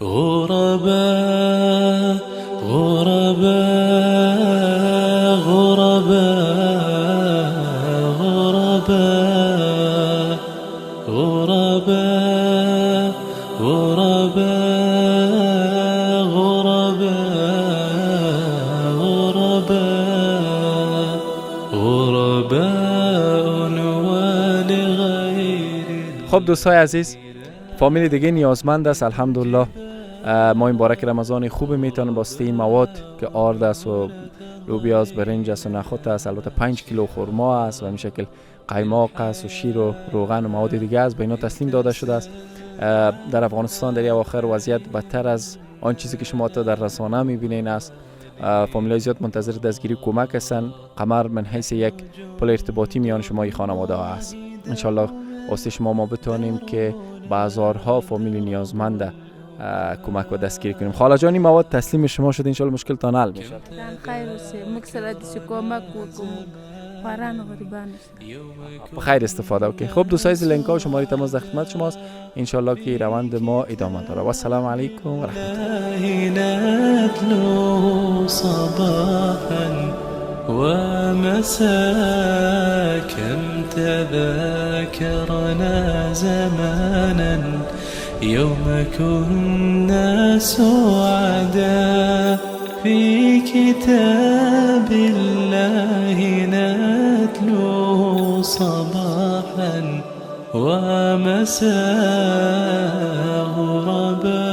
غرباء غرباء غرباء غرباء غرباء غرباء غرباء غرباء ولغير. خب دوستای عزیز، فامیل دیگه نیازمند است. الحمدلله ما این بارک رمضان خوب میتونیم واسطه این مواد که آرد است و لوبیا است، برنج است و نخود است، البته 5 کیلو خرما است و این شکل قیماق است و شیر و روغن و مواد دیگه است به اینا تسلیم داده شده است. در افغانستان در اواخر وضعیت بدتر از آن چیزی که شما تا در رسانه میبینین است. فامیلای زیاد منتظر دستگیری کمک هستند. قمر من حیث یک پل ارتباطی میان شما این خانواده ها است. انشالله واسه شما ما بتونیم که به هزارها فامیل نیازمند کمک و دستگیری کنیم. خاله جان این مواد تسلیم شما شد، انشالله مشکلتان حل میشه. خیر اوسه مکسل دسی کمک وکم پاران غریبان بخیر استفاده. اوکی خب دوستای لینک ها و شماره تماس در خدمت شماست. انشالله که روند ما ادامه داره. و السلام علیکم و رحمت الله. ومساء كم تذاكرنا زمانا يوم كنا سعدا في كتاب الله نتلو صباحا ومساء غربا.